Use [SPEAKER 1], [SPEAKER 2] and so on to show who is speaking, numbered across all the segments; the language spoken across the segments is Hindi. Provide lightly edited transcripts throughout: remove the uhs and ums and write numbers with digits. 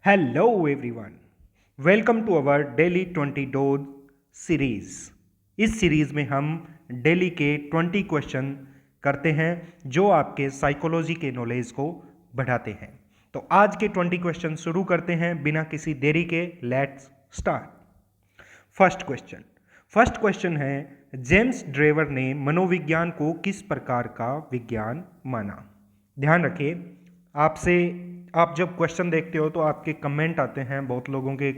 [SPEAKER 1] Hello everyone, welcome to our daily 20 dose series. इस सीरीज में हम डेली के 20 क्वेश्चन करते हैं जो आपके साइकोलॉजी के नॉलेज को बढ़ाते हैं। तो आज के 20 क्वेश्चन शुरू करते हैं बिना किसी देरी के। Let's start. फर्स्ट क्वेश्चन है, जेम्स ड्रेवर ने मनोविज्ञान को किस प्रकार का विज्ञान माना। ध्यान रखिए, आप जब क्वेश्चन देखते हो तो आपके कमेंट आते हैं, बहुत लोगों के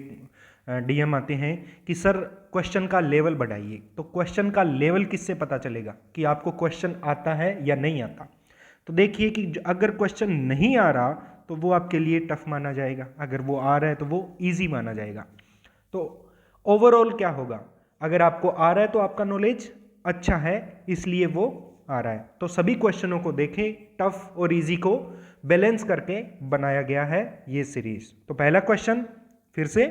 [SPEAKER 1] डीएम आते हैं कि सर क्वेश्चन का लेवल बढ़ाइए। तो क्वेश्चन का लेवल किससे पता चलेगा कि आपको क्वेश्चन आता है या नहीं आता। तो देखिए कि अगर क्वेश्चन नहीं आ रहा तो वो आपके लिए टफ माना जाएगा, अगर वो आ रहा है तो वो इजी माना जाएगा। तो ओवरऑल क्या होगा, अगर आपको आ रहा है तो आपका नॉलेज अच्छा है, इसलिए वो आ रहा है। तो सभी क्वेश्चनों को देखें, टफ और इजी को बैलेंस करके बनाया गया है ये सीरीज। तो पहला क्वेश्चन फिर से,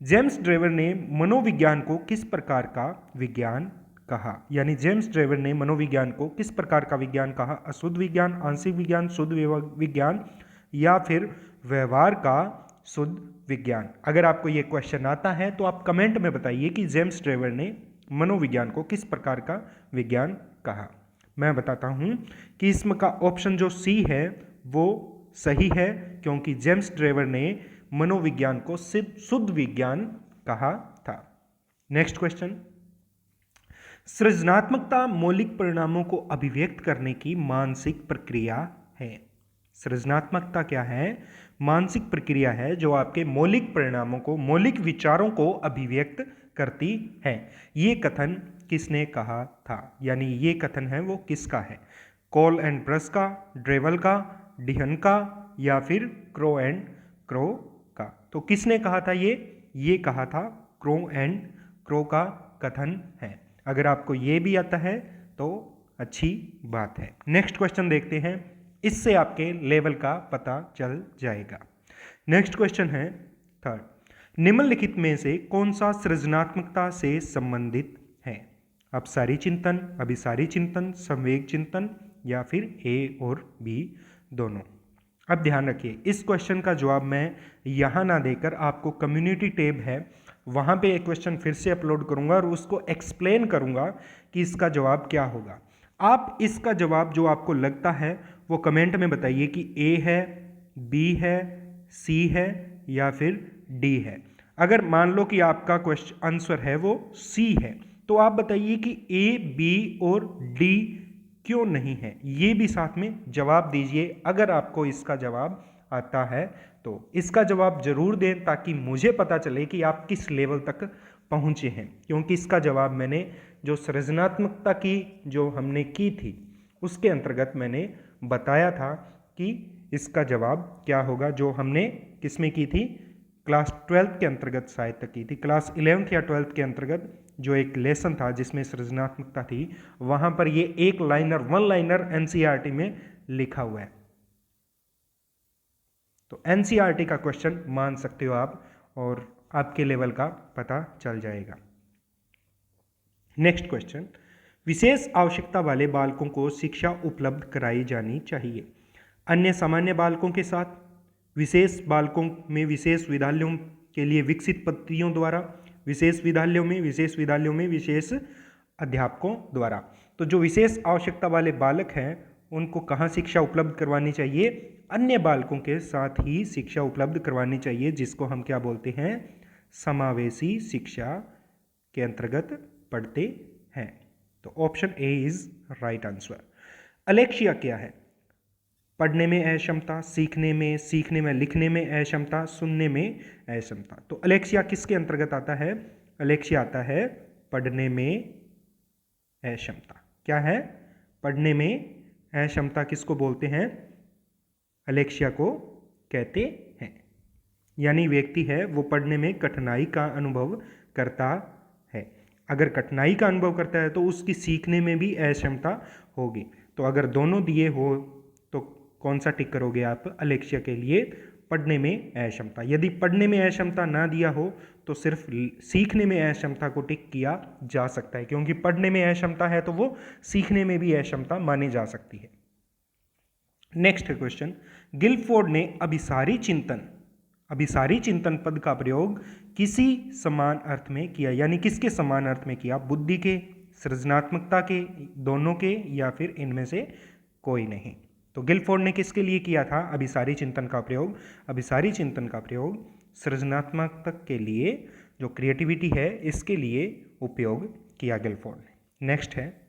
[SPEAKER 1] जेम्स ड्रेवर ने मनोविज्ञान को किस प्रकार का विज्ञान कहा। यानी जेम्स ड्रेवर ने मनोविज्ञान को किस प्रकार का विज्ञान कहा। अशुद्ध विज्ञान, आंशिक विज्ञान, शुद्ध विज्ञान या फिर व्यवहार का शुद्ध विज्ञान। अगर आपको ये क्वेश्चन आता है तो आप कमेंट में बताइए कि जेम्स ड्रेवर ने मनोविज्ञान को किस प्रकार का विज्ञान कहा। मैं बताता हूं कि इसमें का ऑप्शन जो सी है वो सही है, क्योंकि जेम्स ड्रेवर ने मनोविज्ञान को शुद्ध विज्ञान कहा था। नेक्स्ट क्वेश्चन, सृजनात्मकता मौलिक परिणामों को अभिव्यक्त करने की मानसिक प्रक्रिया है। सृजनात्मकता क्या है? मानसिक प्रक्रिया है जो आपके मौलिक परिणामों को, मौलिक विचारों को अभिव्यक्त करती है। ये कथन किसने कहा था, यानी ये कथन है वो किसका है? कॉल एंड ब्रस का, ड्रेवल का, डिहन का या फिर क्रो एंड क्रो का। तो किसने कहा था ये कहा था क्रो एंड क्रो का कथन है। अगर आपको ये भी आता है तो अच्छी बात है। नेक्स्ट क्वेश्चन देखते हैं, इससे आपके लेवल का पता चल जाएगा। नेक्स्ट क्वेश्चन है थर्ड, निम्नलिखित में से कौन सा सृजनात्मकता से संबंधित है? अपसारी चिंतन, अभिसारी चिंतन, संवेग चिंतन या फिर ए और बी दोनों। अब ध्यान रखिए, इस क्वेश्चन का जवाब मैं यहाँ ना देकर आपको कम्युनिटी टैब है वहाँ पे एक क्वेश्चन फिर से अपलोड करूँगा और उसको एक्सप्लेन करूँगा कि इसका जवाब क्या होगा। आप इसका जवाब जो आपको लगता है वो कमेंट में बताइए कि ए है, बी है, सी है या फिर डी है। अगर मान लो कि आपका क्वेश्चन आंसर है वो सी है तो आप बताइए कि ए, बी और डी क्यों नहीं है, ये भी साथ में जवाब दीजिए। अगर आपको इसका जवाब आता है तो इसका जवाब जरूर दें ताकि मुझे पता चले कि आप किस लेवल तक पहुंचे हैं, क्योंकि इसका जवाब मैंने जो सृजनात्मकता की जो हमने की थी उसके अंतर्गत मैंने बताया था कि इसका जवाब क्या होगा, जो हमने किसमें की थी, क्लास 12th के अंतर्गत शायद तक की थी। क्लास 11th या 12th के अंतर्गत जो एक लेसन था जिसमें सृजनात्मकता थी, वहां पर ये एक लाइनर, वन लाइनर एनसीईआरटी में लिखा हुआ है। तो एनसीईआरटी का क्वेश्चन मान सकते हो आप और आपके लेवल का पता चल जाएगा। नेक्स्ट क्वेश्चन, विशेष आवश्यकता वाले बालकों को शिक्षा उपलब्ध कराई जानी चाहिए अन्य सामान्य बालकों के साथ, विशेष बालकों में विशेष विद्यालयों के लिए विकसित पद्धतियों द्वारा, विशेष विद्यालयों में विशेष अध्यापकों द्वारा। तो जो विशेष आवश्यकता वाले बालक हैं उनको कहाँ शिक्षा उपलब्ध करवानी चाहिए? अन्य बालकों के साथ ही शिक्षा उपलब्ध करवानी चाहिए, जिसको हम क्या बोलते हैं, समावेशी शिक्षा के अंतर्गत पढ़ते हैं। तो option A is right answer. Alexia क्या है? पढ़ने में अक्षमता, सीखने में लिखने में अक्षमता, सुनने में अक्षमता। तो अलेक्सिया किसके अंतर्गत आता है? अलेक्सिया आता है पढ़ने में अक्षमता। क्या है? पढ़ने में अक्षमता किसको बोलते हैं? अलेक्सिया को कहते हैं। यानी व्यक्ति है वो पढ़ने में कठिनाई का अनुभव करता है। अगर कठिनाई का अनुभव करता है तो उसकी सीखने में भी अक्षमता होगी। तो अगर दोनों दिए हो तो कौन सा टिक करोगे आप अलेक्सिया के लिए? पढ़ने में अक्षमता। यदि पढ़ने में अक्षमता ना दिया हो तो सिर्फ सीखने में अक्षमता को टिक किया जा सकता है, क्योंकि पढ़ने में अक्षमता है तो वो सीखने में भी अक्षमता मानी जा सकती है। नेक्स्ट क्वेश्चन, गिलफोर्ड ने अभिसारी चिंतन अभिसारी चिंतन पद का प्रयोग किसी समान अर्थ में किया, यानी किसके समान अर्थ में किया? बुद्धि के, सृजनात्मकता के, दोनों के, या फिर इनमें से कोई नहीं। तो गिलफोर्ड ने किसके लिए किया था अभिसारी चिंतन का प्रयोग? अभिसारी चिंतन का प्रयोग सृजनात्मकता के लिए, जो क्रिएटिविटी है इसके लिए उपयोग किया गिलफोर्ड ने। नेक्स्ट है,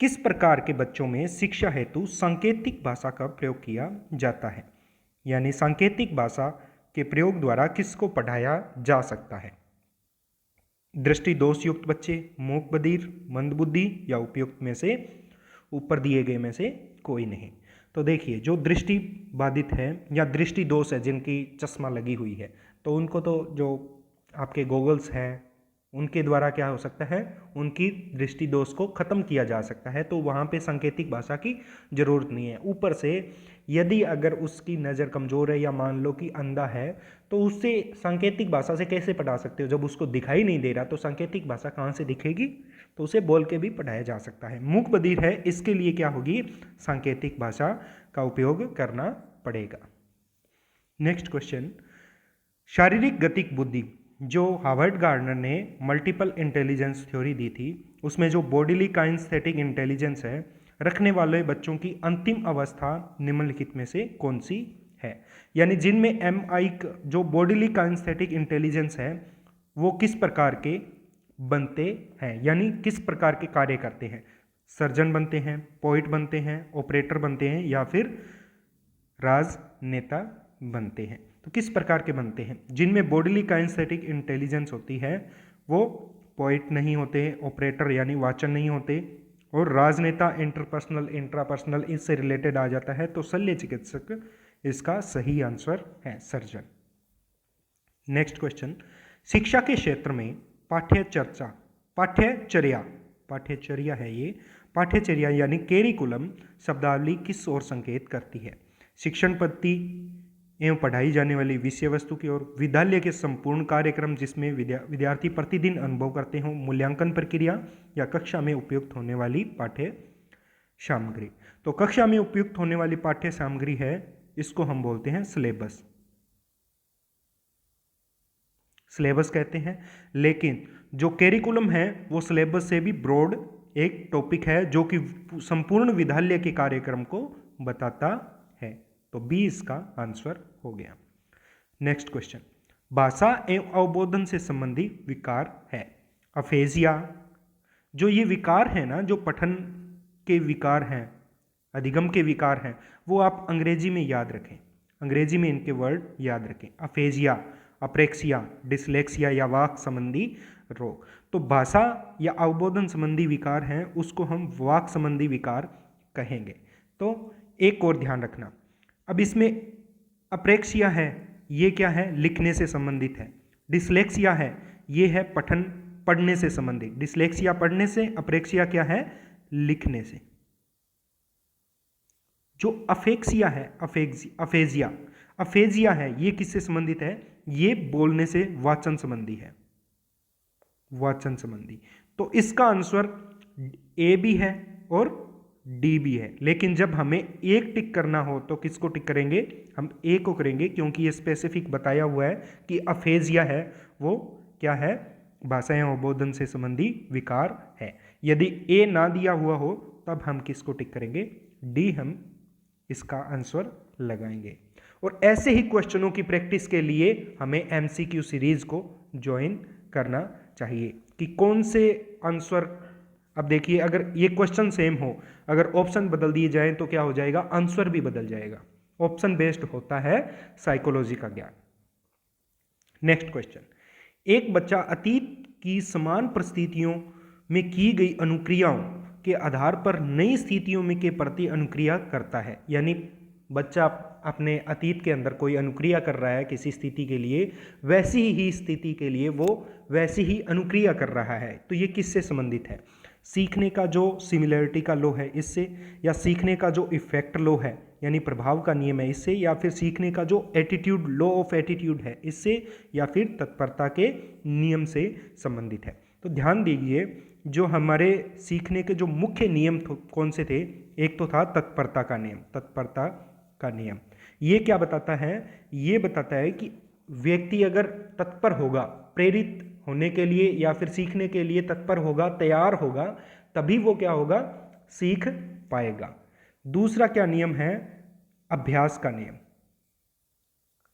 [SPEAKER 1] किस प्रकार के बच्चों में शिक्षा हेतु सांकेतिक भाषा का प्रयोग किया जाता है? यानी सांकेतिक भाषा के प्रयोग द्वारा किसको पढ़ाया जा सकता है? दृष्टि दोष युक्त बच्चे, मूक बधिर, मंदबुद्धि, या उपयुक्त में से ऊपर दिए गए में से कोई नहीं। तो देखिए, जो दृष्टि बाधित है या दृष्टि दोष है, जिनकी चश्मा लगी हुई है, तो उनको तो जो आपके गॉगल्स हैं उनके द्वारा क्या हो सकता है, उनकी दृष्टि दोष को ख़त्म किया जा सकता है। तो वहाँ पे सांकेतिक भाषा की ज़रूरत नहीं है। ऊपर से यदि अगर उसकी नज़र कमज़ोर है या मान लो कि अंधा है, तो उससे सांकेतिक भाषा से कैसे पढ़ा सकते हो? जब उसको दिखाई नहीं दे रहा तो सांकेतिक भाषा कहाँ से दिखेगी? तो उसे बोल के भी पढ़ाया जा सकता है। मूक बधिर है, इसके लिए क्या होगी? सांकेतिक भाषा का उपयोग करना पड़ेगा। नेक्स्ट क्वेश्चन, शारीरिक गतिक बुद्धि, जो हार्वर्ड गार्डनर ने मल्टीपल इंटेलिजेंस थ्योरी दी थी, उसमें जो बॉडीली काइनेस्थेटिक इंटेलिजेंस है रखने वाले बच्चों की अंतिम अवस्था निम्नलिखित में से कौन सी है? यानी जिनमें MI जो बॉडीली काइनेस्थेटिक इंटेलिजेंस है वो किस प्रकार के बनते हैं, यानी किस प्रकार के कार्य करते हैं? सर्जन बनते हैं, पोइट बनते हैं, ऑपरेटर बनते हैं, या फिर राजनेता बनते हैं? तो किस प्रकार के बनते हैं? जिनमें बॉडीली काइनेस्थेटिक इंटेलिजेंस होती है वो पोइट नहीं होते, ऑपरेटर यानी वाचन नहीं होते, और राजनेता इंटरपर्सनल, इंट्रापर्सनल इससे रिलेटेड आ जाता है। तो शल्य चिकित्सक इसका सही आंसर है, सर्जन। नेक्स्ट क्वेश्चन, शिक्षा के क्षेत्र में पाठ्यचर्या है ये, पाठ्यचर्या यानी कैरिकुलम शब्दावली किस ओर संकेत करती है? शिक्षण पद्धति एवं पढ़ाई जाने वाली विषय वस्तु की ओर, विद्यालय के संपूर्ण कार्यक्रम जिसमें विद्यार्थी प्रतिदिन अनुभव करते हों, मूल्यांकन प्रक्रिया, या कक्षा में उपयुक्त होने वाली पाठ्य सामग्री? तो कक्षा में उपयुक्त होने वाली पाठ्य सामग्री है, इसको हम बोलते हैं सिलेबस, सिलेबस कहते हैं। लेकिन जो कैरिकुलम है वो सिलेबस से भी ब्रॉड एक टॉपिक है जो कि संपूर्ण विद्यालय के कार्यक्रम को बताता है। तो बी इसका आंसर हो गया। नेक्स्ट क्वेश्चन, भाषा एवं अवबोधन से संबंधित विकार है अफेजिया। जो ये विकार है ना, जो पठन के विकार हैं, अधिगम के विकार हैं, वो आप अंग्रेजी में याद रखें, अंग्रेजी में इनके वर्ड याद रखें। अफेजिया, अप्रेक्सिया, डिसलेक्सिया या वाक संबंधी रोग। तो भाषा या अवबोधन संबंधी विकार हैं, उसको हम वाक संबंधी विकार कहेंगे। तो एक और ध्यान रखना, अब इसमें अप्रेक्सिया है, ये क्या है? लिखने से संबंधित है। डिसलेक्सिया है, ये है पढ़ने से संबंधित। डिसलेक्सिया पढ़ने से, अप्रेक्सिया क्या है? लिखने से। जो अफेक्सिया है, अफेजिया है, ये किससे संबंधित है? ये बोलने से, वाचन संबंधी है, वाचन संबंधी। तो इसका आंसर ए भी है और डी भी है। लेकिन जब हमें एक टिक करना हो तो किसको टिक करेंगे? हम ए को करेंगे, क्योंकि ये स्पेसिफिक बताया हुआ है कि अफेजिया है वो क्या है? भाषा एवं अवबोधन से संबंधी विकार है। यदि ए ना दिया हुआ हो तब हम किसको टिक करेंगे? डी हम इसका आंसर लगाएंगे। और ऐसे ही क्वेश्चनों की प्रैक्टिस के लिए हमें MCQ सीरीज को ज्वाइन करना चाहिए कि कौन से आंसर। अब देखिए, अगर ये क्वेश्चन सेम हो, अगर ऑप्शन बदल दिए जाए तो क्या हो जाएगा? आंसर भी बदल जाएगा। ऑप्शन बेस्ड होता है साइकोलॉजी का ज्ञान। नेक्स्ट क्वेश्चन, एक बच्चा अतीत की समान परिस्थितियों में की गई अनुक्रियाओं के आधार पर नई स्थितियों में के प्रति अनुक्रिया करता है। यानी बच्चा अपने अतीत के अंदर कोई अनुक्रिया कर रहा है किसी स्थिति के लिए, वैसी ही स्थिति के लिए वो वैसी ही अनुक्रिया कर रहा है। तो ये किससे संबंधित है? सीखने का जो सिमिलरिटी का लॉ है इससे, या सीखने का जो इफेक्ट लॉ है यानी प्रभाव का नियम है इससे, या फिर सीखने का जो एटीट्यूड, लॉ ऑफ एटीट्यूड है इससे, या फिर तत्परता के नियम से संबंधित है। तो ध्यान दीजिए, जो हमारे सीखने के जो मुख्य नियम कौन से थे? एक तो था तत्परता का नियम, तत्परता का नियम। ये क्या बताता है? ये बताता है कि व्यक्ति अगर तत्पर होगा, प्रेरित होने के लिए या फिर सीखने के लिए तत्पर होगा, तैयार होगा, तभी वो क्या होगा? सीख पाएगा। दूसरा क्या नियम है? अभ्यास का नियम।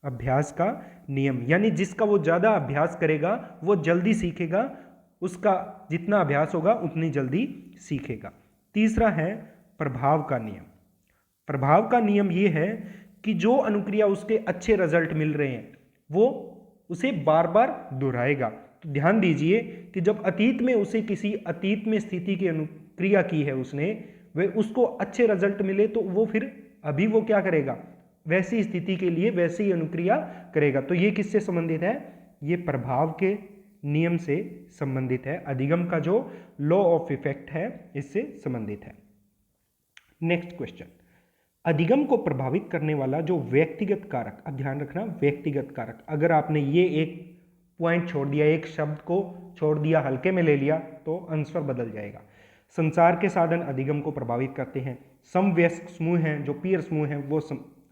[SPEAKER 1] अभ्यास का नियम यानी जिसका वो ज़्यादा अभ्यास करेगा वो जल्दी सीखेगा, उसका जितना अभ्यास होगा उतनी जल्दी सीखेगा। तीसरा है प्रभाव का नियम। प्रभाव का नियम ये है कि जो अनुक्रिया उसके अच्छे रिजल्ट मिल रहे हैं वो उसे बार बार दोहराएगा। तो ध्यान दीजिए कि जब अतीत में उसे किसी अतीत में स्थिति की अनुक्रिया की है उसने, वे उसको अच्छे रिजल्ट मिले तो वो फिर अभी वो क्या करेगा? वैसी स्थिति के लिए वैसी ही अनुक्रिया करेगा। तो ये किससे संबंधित है? ये प्रभाव के नियम से संबंधित है। अधिगम का जो लॉ ऑफ इफेक्ट है इससे संबंधित है। नेक्स्ट क्वेश्चन, अधिगम को प्रभावित करने वाला जो व्यक्तिगत कारक, अब ध्यान रखना व्यक्तिगत कारक, अगर आपने ये एक पॉइंट छोड़ दिया, एक शब्द को छोड़ दिया, हल्के में ले लिया तो आंसर बदल जाएगा। संचार के साधन अधिगम को प्रभावित करते हैं। समवयस्क समूह हैं, जो पीयर समूह हैं, वो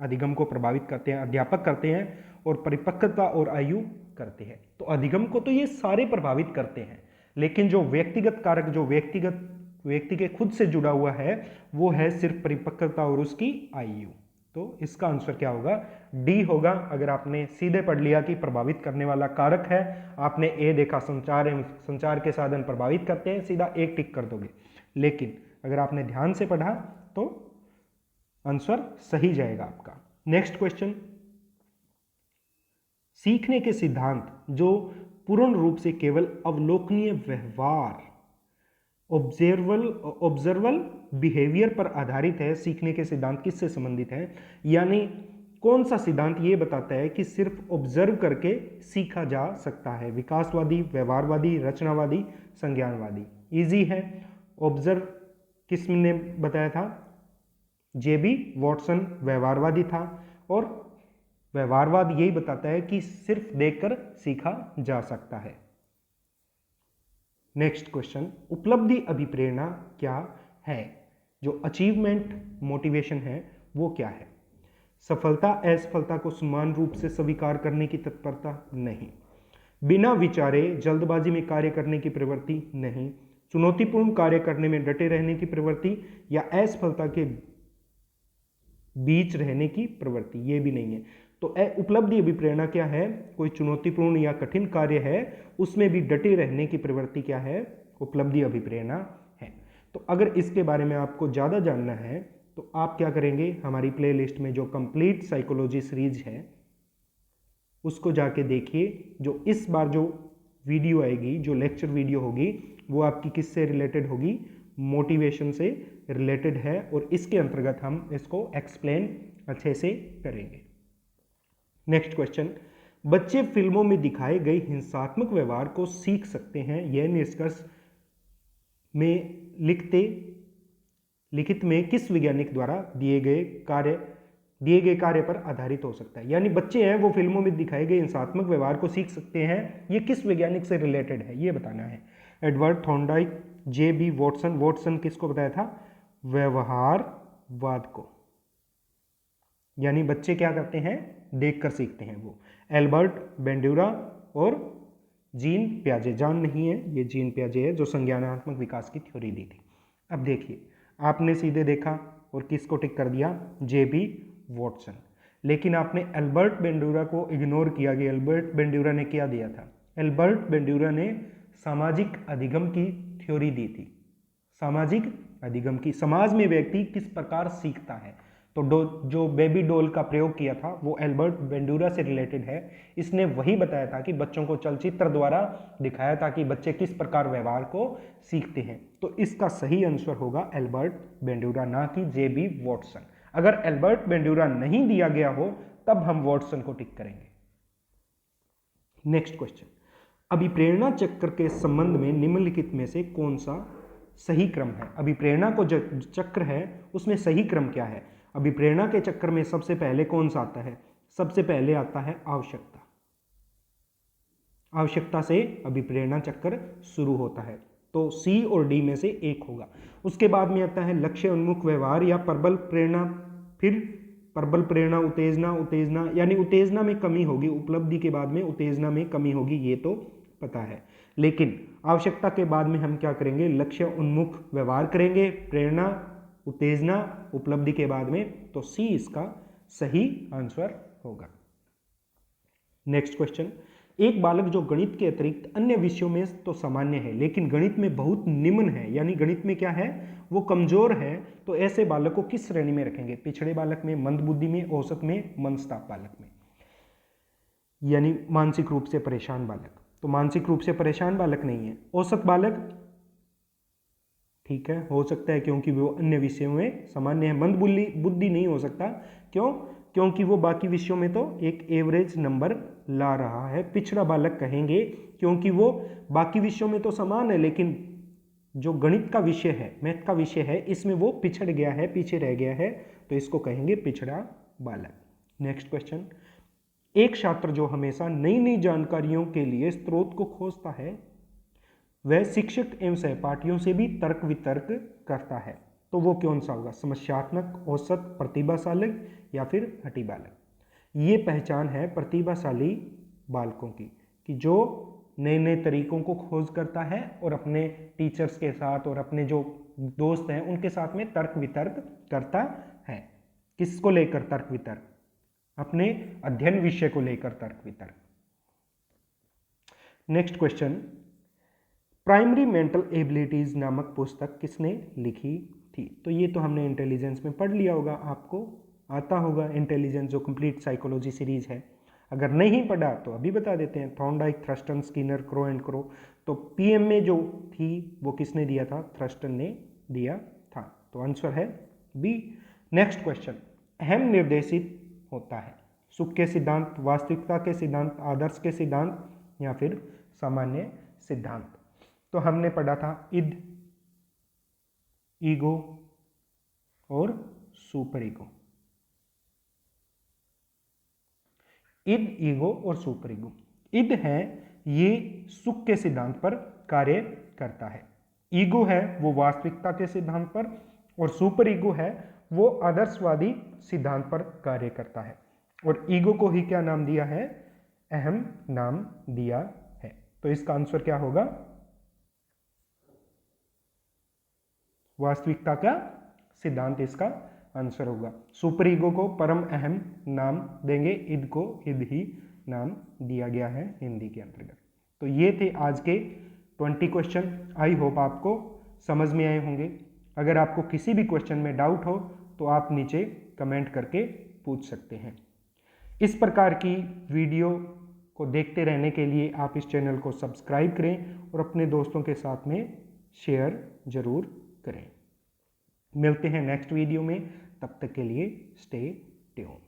[SPEAKER 1] अधिगम को प्रभावित करते हैं। अध्यापक करते हैं और परिपक्वता और आयु करते हैं। तो अधिगम को तो ये सारे प्रभावित करते हैं, लेकिन जो व्यक्तिगत कारक, जो व्यक्ति के खुद से जुड़ा हुआ है, वो है सिर्फ परिपक्वता और उसकी आयु। तो इसका आंसर क्या होगा? डी होगा। अगर आपने सीधे पढ़ लिया कि प्रभावित करने वाला कारक है, आपने ए देखा संचार के साधन प्रभावित करते हैं, सीधा एक टिक कर दोगे। लेकिन अगर आपने ध्यान से पढ़ा तो आंसर सही जाएगा आपका। नेक्स्ट क्वेश्चन, सीखने के सिद्धांत जो पूर्ण रूप से केवल अवलोकनीय व्यवहार ऑब्जर्वल बिहेवियर पर आधारित है, सीखने के सिद्धांत किससे संबंधित है? यानी कौन सा सिद्धांत ये बताता है कि सिर्फ ऑब्जर्व करके सीखा जा सकता है? विकासवादी, व्यवहारवादी, रचनावादी, संज्ञानवादी? इजी है। ऑब्जर्व किसने बताया था? जेबी वॉटसन व्यवहारवादी था, और व्यवहारवाद यही बताता है कि सिर्फ देखकर सीखा जा सकता है। नेक्स्ट क्वेश्चन, उपलब्धि अभिप्रेरणा क्या है? जो अचीवमेंट मोटिवेशन है वो क्या है? सफलता असफलता को समान रूप से स्वीकार करने की तत्परता? नहीं। बिना विचारे जल्दबाजी में कार्य करने की प्रवृत्ति? नहीं। चुनौतीपूर्ण कार्य करने में डटे रहने की प्रवृत्ति, या असफलता के बीच रहने की प्रवृत्ति? ये भी नहीं है। तो उपलब्धि अभिप्रेरणा क्या है? कोई चुनौतीपूर्ण या कठिन कार्य है, उसमें भी डटे रहने की प्रवृत्ति क्या है? उपलब्धि अभिप्रेरणा है। तो अगर इसके बारे में आपको ज़्यादा जानना है तो आप क्या करेंगे? हमारी प्लेलिस्ट में जो कंप्लीट साइकोलॉजी सीरीज है उसको जाके देखिए। जो इस बार जो वीडियो आएगी, जो लेक्चर वीडियो होगी, वो आपकी किससे रिलेटेड होगी? मोटिवेशन से रिलेटेड है, और इसके अंतर्गत हम इसको एक्सप्लेन अच्छे से करेंगे। नेक्स्ट क्वेश्चन, बच्चे फिल्मों में दिखाए गए हिंसात्मक व्यवहार को सीख सकते हैं, यह निष्कर्ष में लिखित में किस वैज्ञानिक द्वारा दिए गए कार्य पर आधारित हो सकता है? यानी बच्चे हैं वो फिल्मों में दिखाए गए हिंसात्मक व्यवहार को सीख सकते हैं, ये किस वैज्ञानिक से रिलेटेड है ये बताना है। एडवर्ड थॉर्नडाइक, जेबी वॉटसन किसको बताया था? व्यवहारवाद को। यानी बच्चे क्या करते हैं? देखकर सीखते हैं वो। एल्बर्ट बेंड्यूरा और जीन पियाजे, जान नहीं है, ये जीन पियाजे है जो संज्ञानात्मक विकास की थ्योरी दी थी। अब देखिए, आपने सीधे देखा और किसको टिक कर दिया? जेबी वॉटसन। लेकिन आपने एल्बर्ट बेंड्यूरा को इग्नोर किया कि एल्बर्ट बेंड्यूरा ने क्या दिया था? एल्बर्ट बेंड्यूरा ने सामाजिक अधिगम की थ्योरी दी थी। सामाजिक अधिगम की, समाज में व्यक्ति किस प्रकार सीखता है। तो जो बेबी डॉल का प्रयोग किया था वो एल्बर्ट बेंड्यूरा से रिलेटेड है। इसने वही बताया था कि बच्चों को चलचित्र द्वारा दिखाया था कि बच्चे किस प्रकार व्यवहार को सीखते हैं। तो इसका सही आंसर होगा एल्बर्ट बेंड्यूरा, ना कि जेबी वॉटसन। अगर एल्बर्ट बेंड्यूरा नहीं दिया गया हो तब हम वॉटसन को टिक करेंगे। नेक्स्ट क्वेश्चन, अभिप्रेरणा चक्र के संबंध में निम्नलिखित में से कौन सा सही क्रम है? अभिप्रेरणा को जो चक्र है उसमें सही क्रम क्या है? अभिप्रेरणा के चक्र में सबसे पहले कौन सा आता है? सबसे पहले आता है आवश्यकता। आवश्यकता से अभिप्रेरणा चक्र शुरू होता है, तो सी और डी में से एक होगा। उसके बाद में आता है लक्ष्य उन्मुख व्यवहार या प्रबल प्रेरणा, फिर प्रबल प्रेरणा, उत्तेजना, उत्तेजना यानी उत्तेजना में कमी होगी, उपलब्धि के बाद में उत्तेजना में कमी होगी, ये तो पता है। लेकिन आवश्यकता के बाद में हम क्या करेंगे, लक्ष्य उन्मुख व्यवहार करेंगे, प्रेरणा, उत्तेजना, उपलब्धि के बाद में, तो सी इसका सही आंसर होगा। नेक्स्ट क्वेश्चन, एक बालक जो गणित के अतिरिक्त अन्य विषयों में तो सामान्य है लेकिन गणित में बहुत निम्न है, यानी गणित में क्या है, वो कमजोर है, तो ऐसे बालक को किस श्रेणी में रखेंगे, पिछड़े बालक में, मंदबुद्धि में, औसत में, मंदताप बालक में, यानी मानसिक रूप से परेशान बालक। तो मानसिक रूप से परेशान बालक नहीं है, औसत बालक ठीक है, हो सकता है क्योंकि वो अन्य विषयों में सामान्य है। मंदबुद्धि नहीं हो सकता, क्यों, क्योंकि वो बाकी विषयों में तो एक एवरेज नंबर ला रहा है। पिछड़ा बालक कहेंगे क्योंकि वो बाकी विषयों में तो समान है लेकिन जो गणित का विषय है, मैथ का विषय है, इसमें वो पिछड़ गया है, पीछे रह गया है, तो इसको कहेंगे पिछड़ा बालक। नेक्स्ट क्वेश्चन, एक छात्र जो हमेशा नई नई जानकारियों के लिए स्रोत को खोजता है वह शिक्षक एवं सहपाठियों से भी तर्क वितर्क करता है, तो वो कौन सा होगा, समस्यात्मक, औसत, प्रतिभाशाली या फिर हठी बालक। ये पहचान है प्रतिभाशाली बालकों की कि जो नए नए तरीकों को खोज करता है और अपने टीचर्स के साथ और अपने जो दोस्त हैं उनके साथ में तर्क वितर्क करता है। किसको लेकर तर्क वितर्क, अपने अध्ययन विषय को लेकर तर्क वितर्क। Next question, primary mental abilities नामक पुस्तक किसने लिखी थी, तो ये तो हमने इंटेलिजेंस में पढ़ लिया होगा, आपको आता होगा इंटेलिजेंस जो कंप्लीट साइकोलॉजी सीरीज है। अगर नहीं पढ़ा तो अभी बता देते हैं, Thorndike, Thurstone, Skinner, crow and crow. तो पीएम में जो थी वो किसने दिया था, थ्रस्टन ने दिया था, तो आंसर है बी। नेक्स्ट क्वेश्चन, अहम निर्देशित होता है सुख के सिद्धांत, वास्तविकता के सिद्धांत, आदर्श के सिद्धांत या फिर सामान्य सिद्धांत। तो हमने पढ़ा था इद, ईगो और सुपर ईगो। इद, ईगो और सुपर ईगो। इद है ये सुख के सिद्धांत पर कार्य करता है, ईगो है वो वास्तविकता के सिद्धांत पर, और सुपर ईगो है वो आदर्शवादी सिद्धांत पर कार्य करता है। और ईगो को ही क्या नाम दिया है, अहम नाम दिया है। तो इसका आंसर क्या होगा, वास्तविकता का सिद्धांत इसका आंसर होगा। सुपर ईगो को परम अहम नाम देंगे, इद को इद ही नाम दिया गया है हिंदी के अंतर्गत। तो ये थे आज के 20 क्वेश्चन। आई होप आपको समझ में आए होंगे। अगर आपको किसी भी क्वेश्चन में डाउट हो तो आप नीचे कमेंट करके पूछ सकते हैं। इस प्रकार की वीडियो को देखते रहने के लिए आप इस चैनल को सब्सक्राइब करें और अपने दोस्तों के साथ में शेयर जरूर करें। मिलते हैं नेक्स्ट वीडियो में, तब तक के लिए स्टे ट्यून्ड।